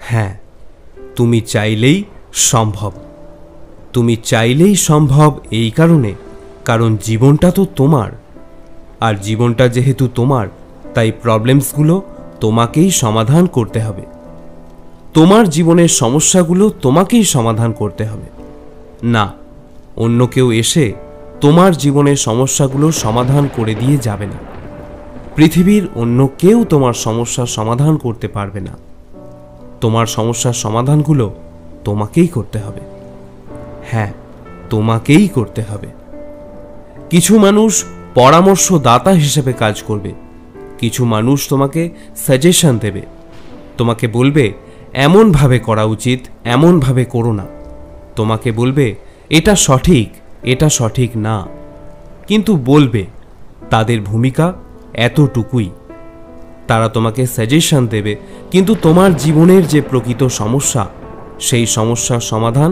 হ্যাঁ, তুমি চাইলেই সম্ভব। তুমি চাইলেই সম্ভব এই কারণ জীবনটা তো তোমার। আর জীবনটা যেহেতু তোমার, তাই প্রবলেমসগুলো তোমাকেই সমাধান করতে হবে। তোমার জীবনের সমস্যাগুলো তোমাকেই সমাধান করতে হবে, না অন্য কেউ এসে তোমার জীবনের সমস্যাগুলো সমাধান করে দিয়ে যাবে না। পৃথিবীর অন্য কেউ তোমার সমস্যার সমাধান করতে পারবে না। তোমার সমস্যার সমাধানগুলো তোমাকেই করতে হবে। হ্যাঁ, তোমাকেই করতে হবে। কিছু মানুষ পরামর্শদাতা হিসেবে কাজ করবে, কিছু মানুষ তোমাকে সাজেশন দেবে, তোমাকে বলবে এমনভাবে করা উচিত, এমনভাবে করো না। তোমাকে বলবে এটা সঠিক, এটা সঠিক না, কিন্তু বলবে। তাদের ভূমিকা এতটুকুই। তারা তোমাকে সাজেশন দেবে, কিন্তু তোমার জীবনের যে প্রকৃত সমস্যা, সেই সমস্যার সমাধান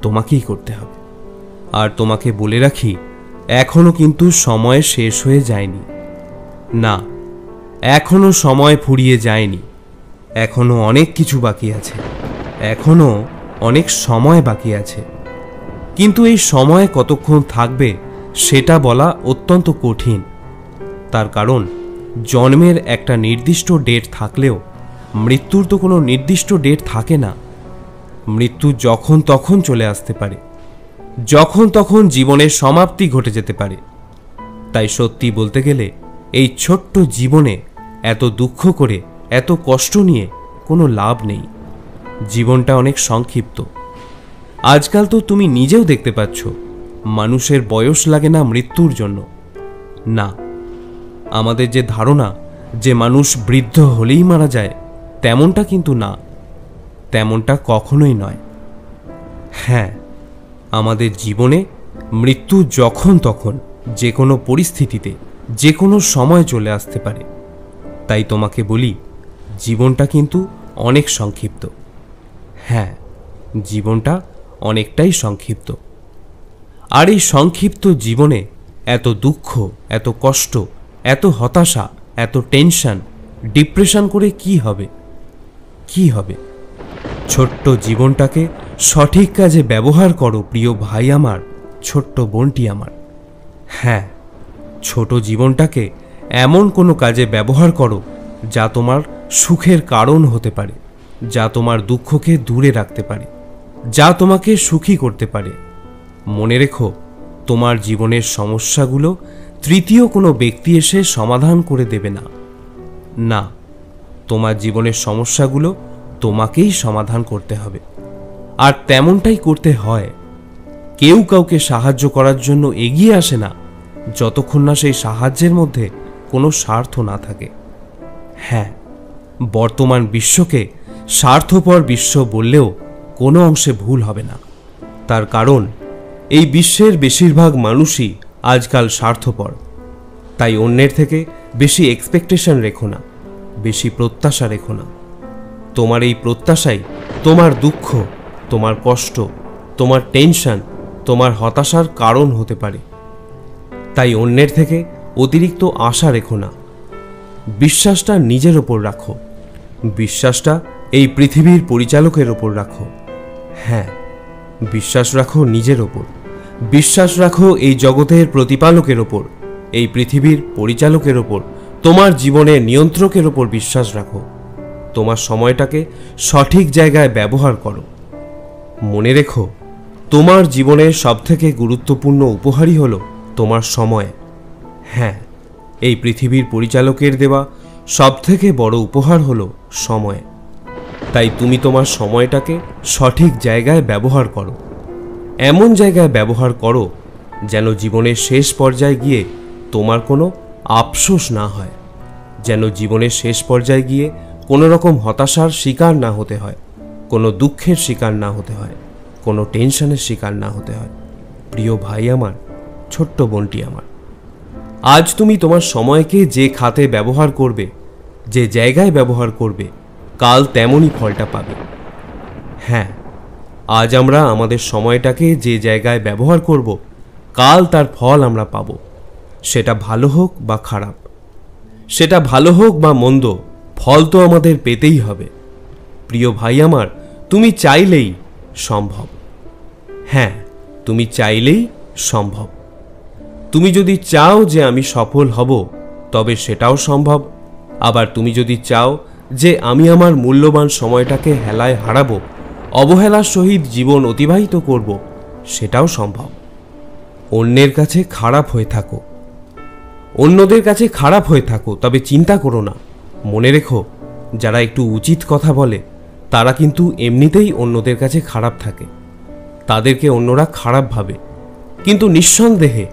তোমাকেই করতে হবে। আর তোমাকে বলে রাখি, এখনো কিন্তু সময় শেষ হয়ে যায়নি। না, এখনো সময় ফুরিয়ে যায়নি। এখনো অনেক কিছু বাকি আছে, এখনো অনেক সময় বাকি আছে। কিন্তু এই সময় কতক্ষণ থাকবে সেটা বলা অত্যন্ত কঠিন। তার কারণ জন্মের একটা নির্দিষ্ট ডেট থাকলেও মৃত্যুর তো কোনো নির্দিষ্ট ডেট থাকে না। মৃত্যু যখন তখন চলে আসতে পারে, যখন তখন জীবনের সমাপ্তি ঘটে যেতে পারে। তাই সত্যি বলতে গেলে এই ছোট্ট জীবনে এত দুঃখ করে, এত কষ্ট নিয়ে কোনো লাভ নেই। জীবনটা অনেক সংক্ষিপ্ত। আজকাল তো তুমি নিজেও দেখতে পাচ্ছ, মানুষের বয়স লাগে না মৃত্যুর জন্য। না, আমাদের যে ধারণা যে মানুষ বৃদ্ধ হলেই মারা যায়, তেমনটা কিন্তু না, তেমনটা কখনোই নয়। হ্যাঁ, আমাদের জীবনে মৃত্যু যখন তখন, যে কোনো পরিস্থিতিতে, যে কোনো সময় চলে আসতে পারে। তাই তোমাকে বলি, জীবনটা কিন্তু অনেক সংক্ষিপ্ত। হ্যাঁ, জীবনটা অনেকটাই সংক্ষিপ্ত। আর এই সংক্ষিপ্ত জীবনে এত দুঃখ, এত কষ্ট, এত হতাশা, এত টেনশন, ডিপ্রেশন করে কি হবে? কি হবে? ছোট্ট জীবনটাকে সঠিক কাজে ব্যবহার করো প্রিয় ভাই আমার, ছোট্ট বোনটি আমার। হ্যাঁ, ছোট জীবনটাকে এমন কোনো কাজে ব্যবহার করো যা তোমার সুখের কারণ হতে পারে, যা তোমার দুঃখকে দূরে রাখতে পারে, যা তোমাকে সুখী করতে পারে। মনে রেখো, তোমার জীবনের সমস্যাগুলো তৃতীয় কোনো ব্যক্তি এসে সমাধান করে দেবে না। না, তোমার জীবনের সমস্যাগুলো তোমাকেই সমাধান করতে হবে। আর তেমনটাই করতে হয়। কেউ কাউকে সাহায্য করার জন্য এগিয়ে আসে না যতক্ষণ না সেই সাহায্যের মধ্যে কোনো স্বার্থ না থাকে। হ্যাঁ, বর্তমান বিশ্বকে স্বার্থপর বিশ্ব বললেও কোনো অংশে ভুল হবে না। তার কারণ এই বিশ্বের বেশিরভাগ মানুষই আজকাল স্বার্থপর। তাই অন্যের থেকে বেশি এক্সপেকটেশন রেখো না, বেশি প্রত্যাশা রেখো না। তোমার এই প্রত্যাশাই তোমার দুঃখ, তোমার কষ্ট, তোমার টেনশন, তোমার হতাশার কারণ হতে পারে। তাই অন্যের থেকে অতিরিক্ত আশা রেখো না। বিশ্বাসটা নিজের ওপর রাখো, বিশ্বাসটা এই পৃথিবীর পরিচালকের ওপর রাখো। হ্যাঁ, বিশ্বাস রাখো নিজের ওপর, বিশ্বাস রাখো এই জগতের প্রতিপালকের ওপর, এই পৃথিবীর পরিচালকের ওপর, তোমার জীবনের নিয়ন্ত্রকের ওপর বিশ্বাস রাখো। তোমার সময়টাকে সঠিক জায়গায় ব্যবহার করো। মনে রেখো, তোমার জীবনের সবথেকে গুরুত্বপূর্ণ উপহারই হলো তোমার সময়। হ্যাঁ, এই পৃথিবীর পরিচালকের দেওয়া সবথেকে বড় উপহার হলো সময়। তাই তুমি তোমার সময়টাকে সঠিক জায়গায় ব্যবহার করো। এমন জায়গায় ব্যবহার করো যেন জীবনের শেষ পর্যায়ে গিয়ে তোমার কোনো আফসোস না হয়, যেন জীবনের শেষ পর্যায়ে গিয়ে কোনো রকম হতাশার শিকার না হতে হয়, কোনো দুঃখের শিকার না হতে হয়, কোনো টেনশনের শিকার না হতে হয়। প্রিয় ভাই আমার, ছোট্ট বোনটি আমার, আজ তুমি তোমার সময়কে যে খাতে ব্যবহার করবে, যে জায়গায় ব্যবহার করবে, কাল তেমনই ফলটা পাবে। হ্যাঁ, আজ আমরা আমাদের সময়টাকে যে জায়গায় ব্যবহার করব, কাল তার ফল আমরা পাব। সেটা ভালো হোক বা খারাপ, সেটা ভালো হোক বা মন্দ, ফল তো আমাদের পেতেই হবে। প্রিয় ভাই আমার, তুমি চাইলেই সম্ভব। হ্যাঁ, তুমি চাইলেই সম্ভব। তুমি যদি চাও যে আমি সফল হব, তবে সেটাও সম্ভব। আবার তুমি যদি চাও যে আমি আমার মূল্যবান সময়টাকে হেলায় হারাবো, অবহেলার সহিত জীবন অতিবাহিত করব, সেটাও সম্ভব। অন্যের কাছে খারাপ হয়ে থাকো, অন্যদের কাছে খারাপ হয়ে থাকো, তবে চিন্তা করো না। মনে রেখো, যারা একটু উচিত কথা বলে তারা কিন্তু এমনিতেই অন্যদের কাছে খারাপ থাকে, তাদেরকে অন্যরা খারাপ ভাবে। কিন্তু নিঃসন্দেহে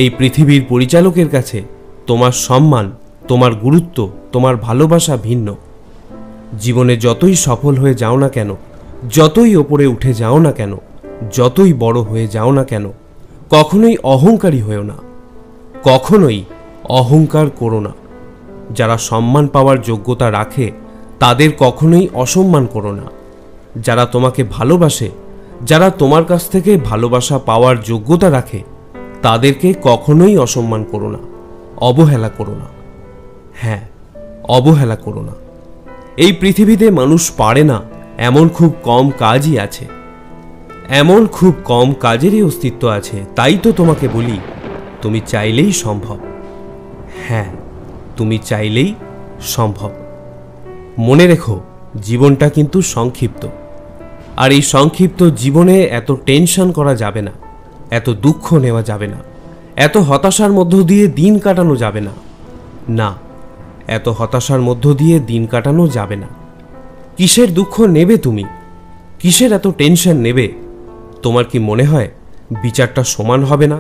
এই পৃথিবীর পরিচালকের কাছে তোমার সম্মান, তোমার গুরুত্ব, তোমার ভালোবাসা ভিন্ন। জীবনে যতই সফল হয়ে যাও না কেন, যতই ওপরে উঠে যাও না কেন, যতই বড় হয়ে যাও না কেন, কখনোই অহংকারী হয়েও না, কখনোই অহংকার করো না। যারা সম্মান পাওয়ার যোগ্যতা রাখে তাদের কখনোই অসম্মান করো না। যারা তোমাকে ভালোবাসে, যারা তোমার কাছ থেকে ভালোবাসা পাওয়ার যোগ্যতা রাখে, তাদেরকে কখনোই অসম্মান করো না, অবহেলা করো না। হ্যাঁ, অবহেলা করো না। এই পৃথিবীতে মানুষ পারে না এমন খুব কম কাজই আছে, এমন খুব কম কাজেরই অস্তিত্ব আছে। তাই তো তোমাকে বলি, তুমি চাইলেই সম্ভব। হ্যাঁ, তুমি চাইলেই সম্ভব। মনে রেখো, জীবনটা কিন্তু সংক্ষিপ্ত। আর এই সংক্ষিপ্ত জীবনে এত টেনশন করা যাবে না, এত দুঃখ নেওয়া যাবে না, এত হতাশার মধ্য দিয়ে দিন কাটানো যাবে না। না, এত হতাশার মধ্য দিয়ে দিন কাটানো যাবে না। কিসের দুঃখ নেবে তুমি? কিসের এত টেনশন নেবে? তোমার কি মনে হয় বিচারটা সমান হবে না?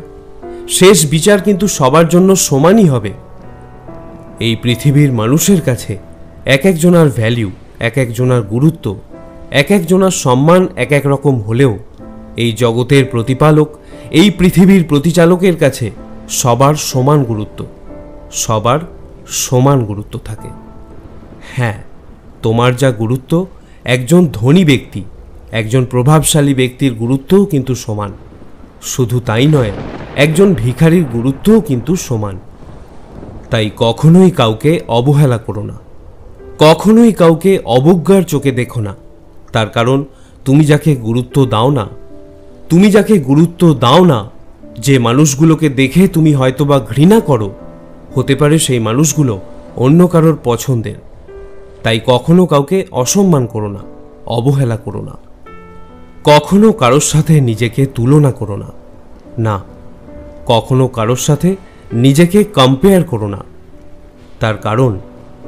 শেষ বিচার কিন্তু সবার জন্য সমানই হবে। এই পৃথিবীর মানুষের কাছে এক একজনার ভ্যালিউ, এক একজনার গুরুত্ব, এক একজনার সম্মান এক এক রকম হলেও এই জগতের প্রতিপালক, এই পৃথিবীর প্রতিচালকের কাছে সবার সমান গুরুত্ব, সবার সমান গুরুত্ব থাকে। হ্যাঁ, তোমার যা গুরুত্ব, একজন ধনী ব্যক্তি, একজন প্রভাবশালী ব্যক্তির গুরুত্বও কিন্তু সমান। শুধু তাই নয়, একজন ভিখারির গুরুত্বও কিন্তু সমান। তাই কখনোই কাউকে অবহেলা করো না, কখনোই কাউকে অবজ্ঞার চোখে দেখো না। তার কারণ তুমি যাকে গুরুত্ব দাও না, তুমি যাকে গুরুত্ব দাও না, যে মানুষগুলোকে দেখে তুমি হয়তোবা ঘৃণা করো, হতে পারে সেই মানুষগুলো অন্য কারোর পছন্দের। তাই কখনো কাউকে অসম্মান করো না, অবহেলা করো না। কখনো কারোর সাথে নিজেকে তুলনা করো না, না, কখনো কারোর সাথে নিজেকে কম্পেয়ার করো না। তার কারণ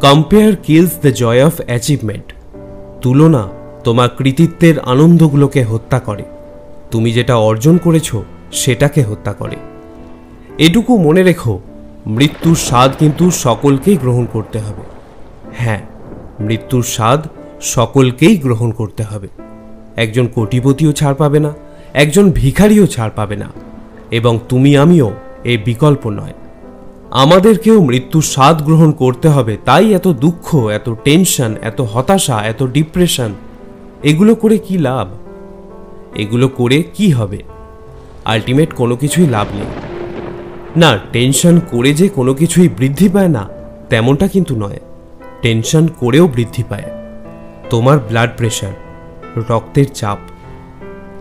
compare kills the joy of achievement. তুলনা তোমার কৃতিত্বের আনন্দগুলোকে হত্যা করে, তুমি যেটা অর্জন করেছো সেটাকে হত্যা করে। এটুকু মনে রেখো, মৃত্যুর স্বাদ কিন্তু সকলকেই গ্রহণ করতে হবে। হ্যাঁ, মৃত্যুর স্বাদ সকলকেই গ্রহণ করতে হবে। একজন কোটিপতিও ছাড় পাবে না, একজন ভিখারিও ছাড় পাবে না, এবং তুমি আমিও এই বিকল্প নয়। আমাদেরকেও মৃত্যুর স্বাদ গ্রহণ করতে হবে। তাই এত দুঃখ, এত টেনশন, এত হতাশা, এত ডিপ্রেশন, এগুলো করে কি লাভ? এগুলো করে কি হবে? আলটিমেট কোনো কিছুই লাভ নেই। না, টেনশন করে যে কোনো কিছুই বৃদ্ধি পায় না তেমনটা কিন্তু নয়। টেনশন করেও বৃদ্ধি পায় তোমার ব্লাড প্রেশার, রক্তের চাপ।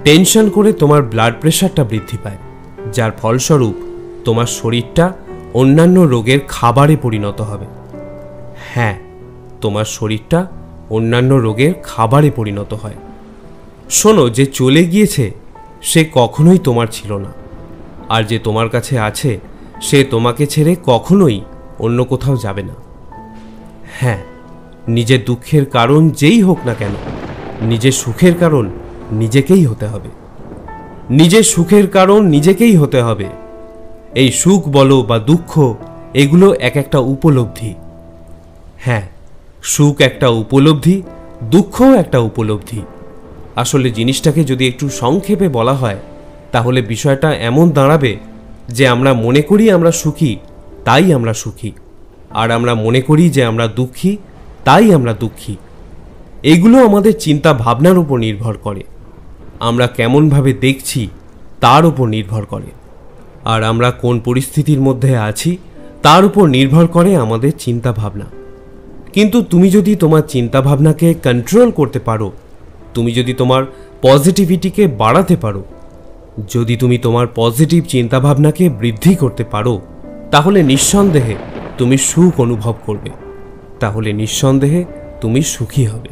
টেনশন করে তোমার ব্লাড প্রেশারটা বৃদ্ধি পায়, যার ফলস্বরূপ তোমার শরীরটা অন্যান্য রোগের খাবারে পরিণত হবে। হ্যাঁ, তোমার শরীরটা অন্যান্য রোগের খাবারে পরিণত হয়। শোনো, যে চলে গিয়েছে সে কখনোই তোমার ছিল না, আর যে তোমার কাছে আছে সে তোমাকে ছেড়ে কখনোই অন্য কোথাও যাবে না। হ্যাঁ, নিজের দুঃখের কারণ যেই হোক না কেন, নিজের সুখের কারণ নিজেকেই হতে হবে। নিজের সুখের কারণ নিজেকেই হতে হবে। এই সুখ বলো বা দুঃখ, এগুলো এক একটা উপলব্ধি। হ্যাঁ, সুখ একটা উপলব্ধি, দুঃখও একটা উপলব্ধি। আসলে জিনিসটাকে যদি একটু সংক্ষেপে বলা হয় তাহলে বিষয়টা এমন দাঁড়াবে যে আমরা মনে করি আমরা সুখী, তাই আমরা সুখী, আর আমরা মনে করি যে আমরা দুঃখী, তাই আমরা দুঃখী। এগুলো আমাদের চিন্তা ভাবনার উপর নির্ভর করে, আমরা কেমনভাবে দেখছি তার উপর নির্ভর করে, আর আমরা কোন পরিস্থিতির মধ্যে আছি তার উপর নির্ভর করে আমাদের চিন্তা ভাবনা। কিন্তু তুমি যদি তোমার চিন্তাভাবনাকে কন্ট্রোল করতে পারো, তুমি যদি তোমার পজিটিভিটিকে বাড়াতে পারো, যদি তুমি তোমার পজিটিভ চিন্তাভাবনাকে বৃদ্ধি করতে পারো, তাহলে নিঃসন্দেহে তুমি সুখ অনুভব করবে, তাহলে নিঃসন্দেহে তুমি সুখী হবে,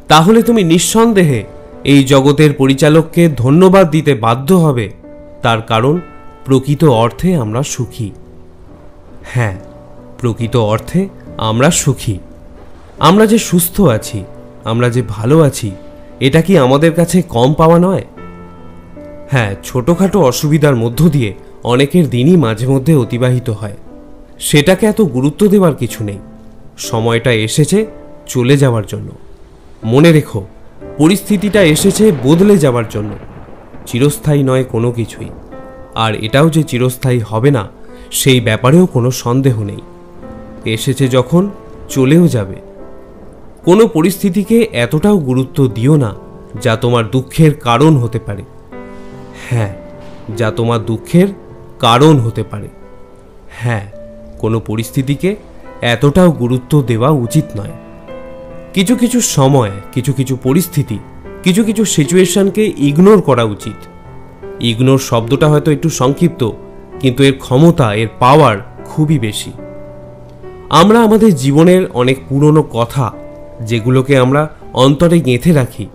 তাহলে তুমি নিঃসন্দেহে এই জগতের পরিচালককে ধন্যবাদ দিতে বাধ্য হবে, তার কারণ প্রকৃত অর্থে আমরা সুখী। হ্যাঁ, প্রকৃত অর্থে আমরা সুখী। আমরা যে সুস্থ আছি, আমরা যে ভালো আছি, এটা কি আমাদের কাছে কম পাওয়া নয়? হ্যাঁ, ছোটোখাটো অসুবিধার মধ্য দিয়ে অনেকের দিনই মাঝে মধ্যে অতিবাহিত হয়, সেটাকে এত গুরুত্ব দেওয়ার কিছু নেই। সময়টা এসেছে চলে যাওয়ার জন্য। মনে রেখো, পরিস্থিতিটা এসেছে বদলে যাওয়ার জন্য, চিরস্থায়ী নয় কোনো কিছুই। আর এটাও যে চিরস্থায়ী হবে না সেই ব্যাপারেও কোনো সন্দেহ নেই। এসেছে যখন চলেও যাবে। কোনো পরিস্থিতিকে এতটাও গুরুত্ব দিও না যা তোমার দুঃখের কারণ হতে পারে। হ্যাঁ, যা তোমার দুঃখের কারণ হতে পারে। হ্যাঁ, কোনো পরিস্থিতিকে এতটাও গুরুত্ব দেওয়া উচিত নয়। কিছু কিছু সময়, কিছু কিছু পরিস্থিতি, কিছু কিছু সিচুয়েশনকে ইগনোর করা উচিত। ইগনোর শব্দটা হয়তো একটু সংক্ষিপ্ত, কিন্তু এর ক্ষমতা, এর পাওয়ার খুবই বেশি। আমরা আমাদের জীবনের অনেক পুরনো কথা, যেগুলোকে আমরা অন্তরে গেঁথে রাখি,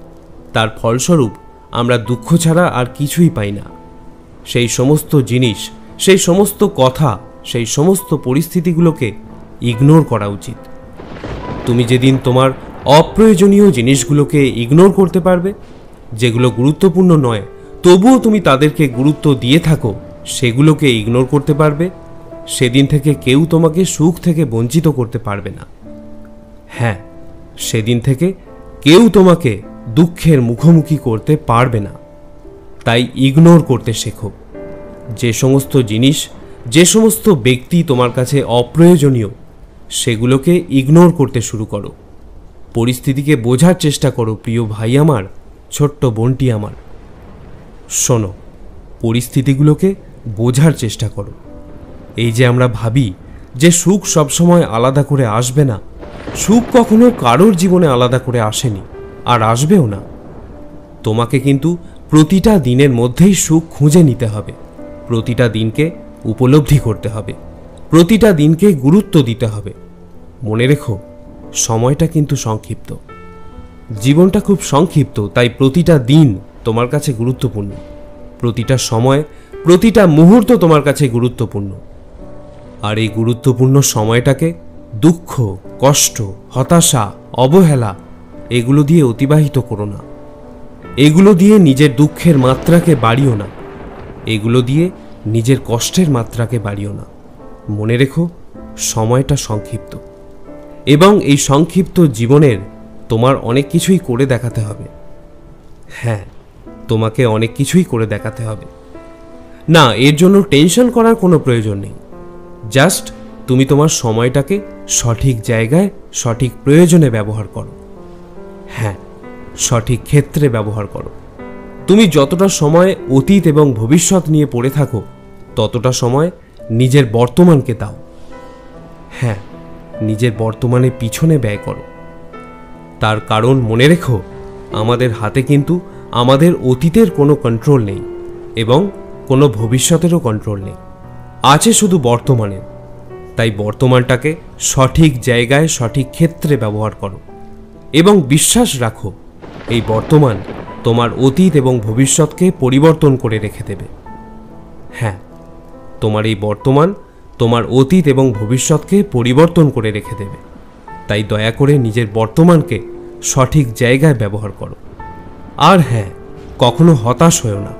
তার ফলস্বরূপ আমরা দুঃখ ছাড়া আর কিছুই পাই না। সেই সমস্ত জিনিস, সেই সমস্ত কথা, সেই সমস্ত পরিস্থিতিগুলোকে ইগনোর করা উচিত। তুমি যেদিন তোমার অপ্রয়োজনীয় জিনিসগুলোকে ইগনোর করতে পারবে, যেগুলো গুরুত্বপূর্ণ নয় তবুও তুমি তাদেরকে গুরুত্ব দিয়ে থাকো, সেগুলোকে ইগনোর করতে পারবে, সেদিন থেকে কেউ তোমাকে সুখ থেকে বঞ্চিত করতে পারবে না। হ্যাঁ, সেদিন থেকে কেউ তোমাকে দুঃখের মুখোমুখি করতে পারবে না। তাই ইগনোর করতে শেখো। যে সমস্ত জিনিস, যে সমস্ত ব্যক্তি তোমার কাছে অপ্রয়োজনীয়, সেগুলোকে ইগনোর করতে শুরু করো। পরিস্থিতিকে বোঝার চেষ্টা করো প্রিয় ভাই আমার, ছোট্ট বোনটি আমার। শোনো, পরিস্থিতিগুলোকে বোঝার চেষ্টা করো। এই যে আমরা ভাবি যে সুখ সবসময় আলাদা করে আসবে না, সুখ কখনো কারোর জীবনে আলাদা করে আসেনি, আর আসবেও না। তোমাকে কিন্তু প্রতিটা দিনের মধ্যেই সুখ খুঁজে নিতে হবে, প্রতিটা দিনকে উপলব্ধি করতে হবে, প্রতিটা দিনকে গুরুত্ব দিতে হবে। মনে রেখো, সময়টা কিন্তু সংক্ষিপ্ত, জীবনটা খুব সংক্ষিপ্ত, তাই প্রতিটা দিন তোমার কাছে গুরুত্বপূর্ণ, প্রতিটা সময়, প্রতিটা মুহূর্ত তোমার কাছে গুরুত্বপূর্ণ। আর এই গুরুত্বপূর্ণ সময়টাকে দুঃখ, কষ্ট, হতাশা, অবহেলা এগুলো দিয়ে অতিবাহিত করো না। এগুলো দিয়ে নিজের দুঃখের মাত্রাকে বাড়িও না, এগুলো দিয়ে নিজের কষ্টের মাত্রাকে বাড়িও না। মনে রেখো, সময়টা সংক্ষিপ্ত, এবং এই সংক্ষিপ্ত জীবনের তোমার অনেক কিছুই করে দেখাতে হবে। হ্যাঁ, তোমাকে অনেক কিছুই করে দেখাতে হবে। না, এর জন্য টেনশন করার কোনো প্রয়োজন নেই। জাস্ট তুমি তোমার সময়টাকে সঠিক জায়গায়, সঠিক প্রয়োজনে ব্যবহার করো। হ্যাঁ, সঠিক ক্ষেত্রে ব্যবহার করো। তুমি যতটা সময় অতীত এবং ভবিষ্যৎ নিয়ে পড়ে থাকো, ততটা সময় নিজের বর্তমানকে দাও। হ্যাঁ, নিজের বর্তমানের পিছনে ব্যয় করো। তার কারণ মনে রেখো, আমাদের হাতে কিন্তু আমাদের অতীতের কোনো কন্ট্রোল নেই এবং কোনো ভবিষ্যতেরও কন্ট্রোল নেই, আছে শুধু বর্তমানের। তাই বর্তমানটাকে সঠিক জায়গায়, সঠিক ক্ষেত্রে ব্যবহার করো এবং বিশ্বাস রাখো, এই বর্তমান তোমার অতীত এবং ভবিষ্যৎকে পরিবর্তন করে রেখে দেবে। হ্যাঁ, তোমার এই বর্তমান তোমার অতীত এবং ভবিষ্যৎকে পরিবর্তন করে রেখে দেবে। তাই দয়া করে নিজের বর্তমানকে সঠিক জায়গায় ব্যবহার করো। আর হ্যাঁ, কখনো হতাশ হয়েও না,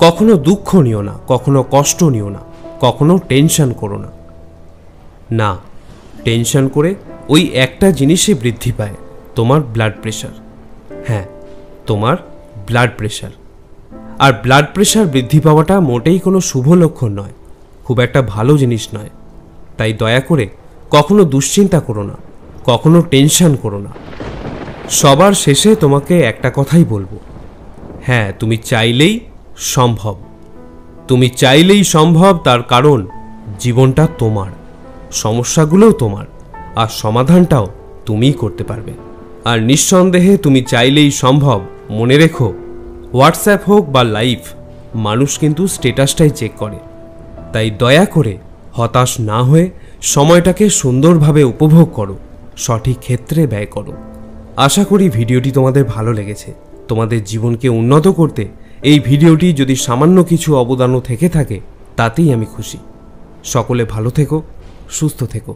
কখনো দুঃখ নিও না, কখনো কষ্ট নিও না, কখনো টেনশন করো না। না, টেনশন করে ওই একটা জিনিসই বৃদ্ধি পায়, তোমার ব্লাড প্রেশার। হ্যাঁ, তোমার ব্লাড প্রেশার। আর ব্লাড প্রেশার বৃদ্ধি পাওয়াটা মোটেই কোনো শুভ লক্ষণ নয়, খুব একটা ভালো জিনিস নয়। তাই দয়া করে কখনো দুশ্চিন্তা করো না, কখনো টেনশন করো না। সবার শেষে তোমাকে একটা কথাই বলবো, হ্যাঁ, তুমি চাইলেই সম্ভব। তুমি চাইলেই সম্ভব, তার কারণ জীবনটা তোমার, সমস্যাগুলোও তোমার, আর সমাধানটাও তুমিই করতে পারবে। আর নিঃসন্দেহে তুমি চাইলেই সম্ভব। মনে রেখো, হোয়াটসঅ্যাপ হোক বা লাইভ, মানুষ কিন্তু স্ট্যাটাসটাই চেক করে। তাই দয়া করে হতাশ না হয়ে সময়টাকে সুন্দরভাবে উপভোগ করো, সঠিক ক্ষেত্রে ব্যয় করো। আশা করি ভিডিওটি তোমাদের ভালো লেগেছে। তোমাদের জীবনকে উন্নত করতে এই ভিডিওটি যদি সামান্য কিছু অবদানও থেকে থাকে, তাতেই আমি খুশি। সকলে ভালো থেকো, সুস্থ থেকো।